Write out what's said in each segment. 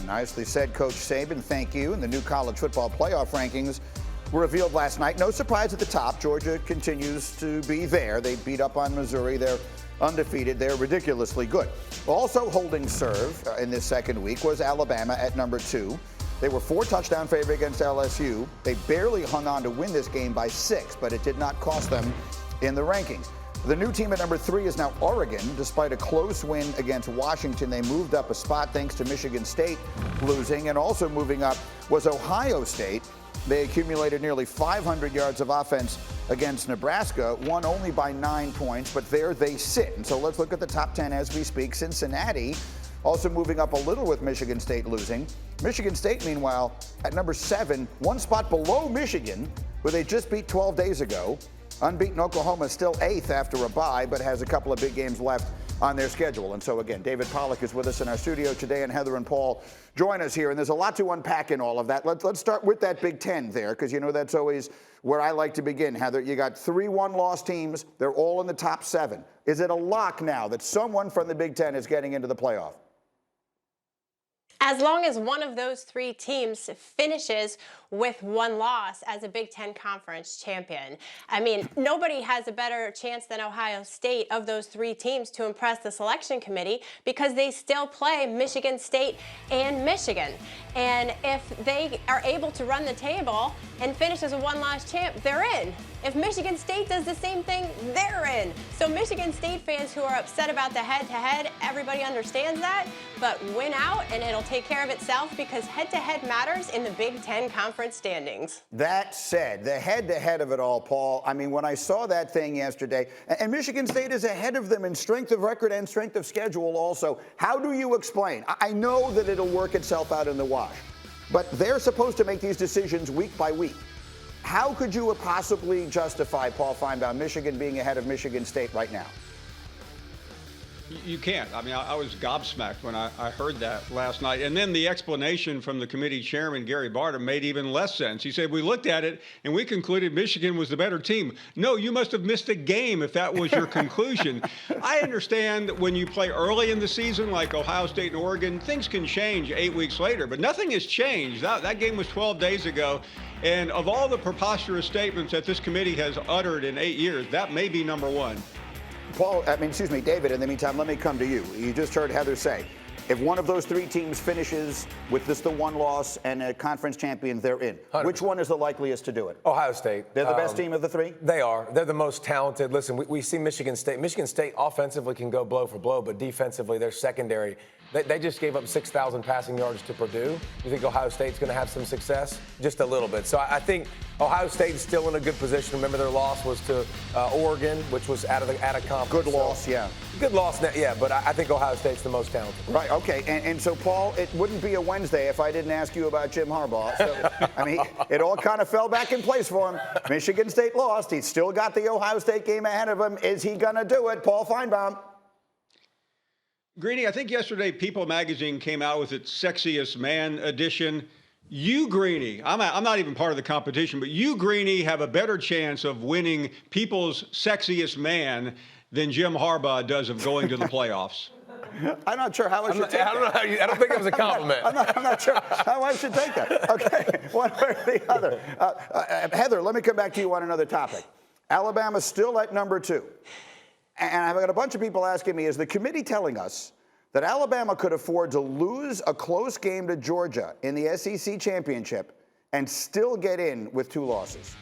Nicely said, Coach Saban. Thank you. And the new college football playoff rankings were revealed last night. No surprise at the top. Georgia continues to be there. They beat up on Missouri. They're undefeated. They're ridiculously good. Also holding serve in this second week was Alabama at number 2. They were 4-touchdown favorite against LSU. They barely hung on to win this game by 6, but it did not cost them in the rankings. The new team at number 3 is now Oregon. Despite a close win against Washington, they moved up a spot thanks to Michigan State losing. And also moving up was Ohio State. They accumulated nearly 500 yards of offense against Nebraska, won only by 9 points, but there they sit. And so let's look at the top 10 as we speak. Cincinnati also moving up a little with Michigan State losing. Michigan State, meanwhile, at number 7, one spot below Michigan, who they just beat 12 days ago. Unbeaten Oklahoma still 8th after a bye, but has a couple of big games left on their schedule. And so, again, David Pollack is with us in our studio today, and Heather and Paul join us here. And there's a lot to unpack in all of that. Let's start with that Big Ten there, because, you know, that's always where I like to begin, Heather. You got 3 one-loss teams. They're all in the top 7. Is it a lock now that someone from the Big Ten is getting into the playoff? As long as one of those 3 teams finishes with 1 loss as a Big Ten Conference champion. I mean, nobody has a better chance than Ohio State of those 3 teams to impress the selection committee because they still play Michigan State and Michigan. And if they are able to run the table and finish as a 1-loss champ, they're in. If Michigan State does the same thing, they're in. So Michigan State fans who are upset about the head-to-head, everybody understands that, but win out and it'll take care of itself because head-to-head matters in the Big Ten Conference standings. That said, the head-to-head of it all, Paul, I mean, when I saw that thing yesterday, and Michigan State is ahead of them in strength of record and strength of schedule also, how do you explain? I know that it'll work itself out in the wash, but they're supposed to make these decisions week by week. How could you possibly justify, Paul Feinbaum, Michigan being ahead of Michigan State right now? You can't. I mean, I was gobsmacked when I heard that last night. And then the explanation from the committee chairman, Gary Barta, made even less sense. He said, we looked at it and we concluded Michigan was the better team. No, you must have missed a game if that was your conclusion. I understand when you play early in the season, like Ohio State and Oregon, things can change 8 weeks later, but nothing has changed. That game was 12 days ago. And of all the preposterous statements that this committee has uttered in 8 years, that may be number 1. Paul, David, in the meantime, let me come to you. You just heard Heather say, if one of those 3 teams finishes with just the 1 loss and a conference champion, they're in. 100%. Which one is the likeliest to do it? Ohio State. They're the best team of the 3? They are. They're the most talented. Listen, we see Michigan State. Michigan State offensively can go blow for blow, but defensively, their secondary, they just gave up 6,000 passing yards to Purdue. You think Ohio State's going to have some success? Just a little bit. So I think Ohio State's still in a good position. Remember, their loss was to Oregon, which was out of conference. Good loss, yeah. Good loss, yeah, but I think Ohio State's the most talented. Right, okay. And so, Paul, it wouldn't be a Wednesday if I didn't ask you about Jim Harbaugh. So, I mean, it all kind of fell back in place for him. Michigan State lost. He's still got the Ohio State game ahead of him. Is he going to do it? Paul Feinbaum. Greeny, I think yesterday People magazine came out with its Sexiest Man edition. You, Greeny, I'm not even part of the competition, but you, Greeny, have a better chance of winning People's Sexiest Man than Jim Harbaugh does of going to the playoffs. I'm not sure how I should take that. I don't think it was a compliment. I'm not sure how I should take that. Okay, one way or the other. Heather, let me come back to you on another topic. Alabama's still at number 2. And I've got a bunch of people asking me, is the committee telling us that Alabama could afford to lose a close game to Georgia in the SEC championship and still get in with 2 losses?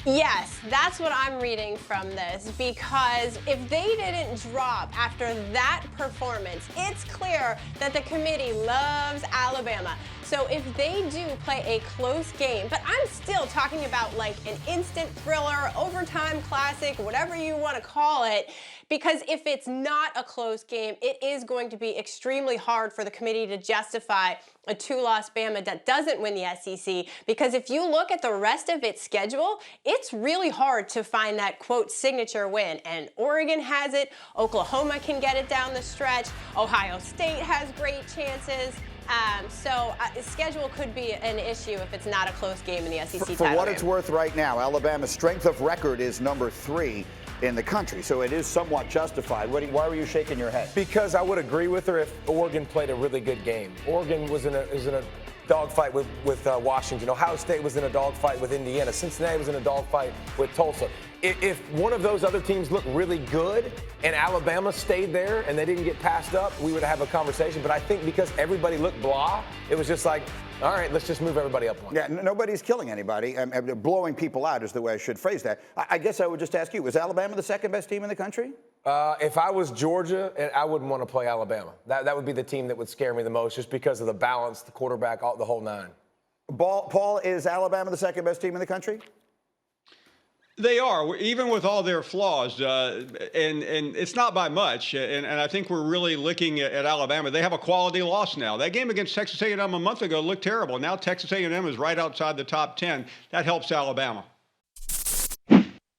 Yes, that's what I'm reading from this, because if they didn't drop after that performance, it's clear that the committee loves Alabama. So if they do play a close game, but I'm still talking about like an instant thriller, overtime classic, whatever you want to call it, because if it's not a close game, it is going to be extremely hard for the committee to justify a 2-loss Bama that doesn't win the SEC, because if you look at the rest of its schedule, it's really hard to find that, quote, signature win. And Oregon has it. Oklahoma can get it down the stretch. Ohio State has great chances. So the schedule could be an issue if it's not a close game in the SEC title For what game. it's worth right now, Alabama's strength of record is number 3. in the country. So it is somewhat justified. Why were you shaking your head? Because I would agree with her if Oregon played a really good game. Oregon was in a dogfight with Washington. Ohio State was in a dogfight with Indiana. Cincinnati was in a dogfight with Tulsa. If one of those other teams looked really good and Alabama stayed there and they didn't get passed up, we would have a conversation. But I think because everybody looked blah, it was just like, all right, let's just move everybody up one. Yeah, nobody's killing anybody. Blowing people out is the way I should phrase that. I guess I would just ask you, was Alabama the second best team in the country? If I was Georgia, I wouldn't want to play Alabama. That would be the team that would scare me the most just because of the balance, the quarterback, the whole nine. Paul, is Alabama the second best team in the country? They are, even with all their flaws, and it's not by much. And I think we're really looking at Alabama. They have a quality loss now. That game against Texas A&M a month ago looked terrible. Now Texas A&M is right outside the top 10. That helps Alabama.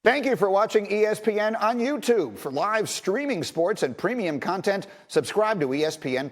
Thank you for watching ESPN on YouTube. For live streaming sports and premium content, subscribe to ESPN+.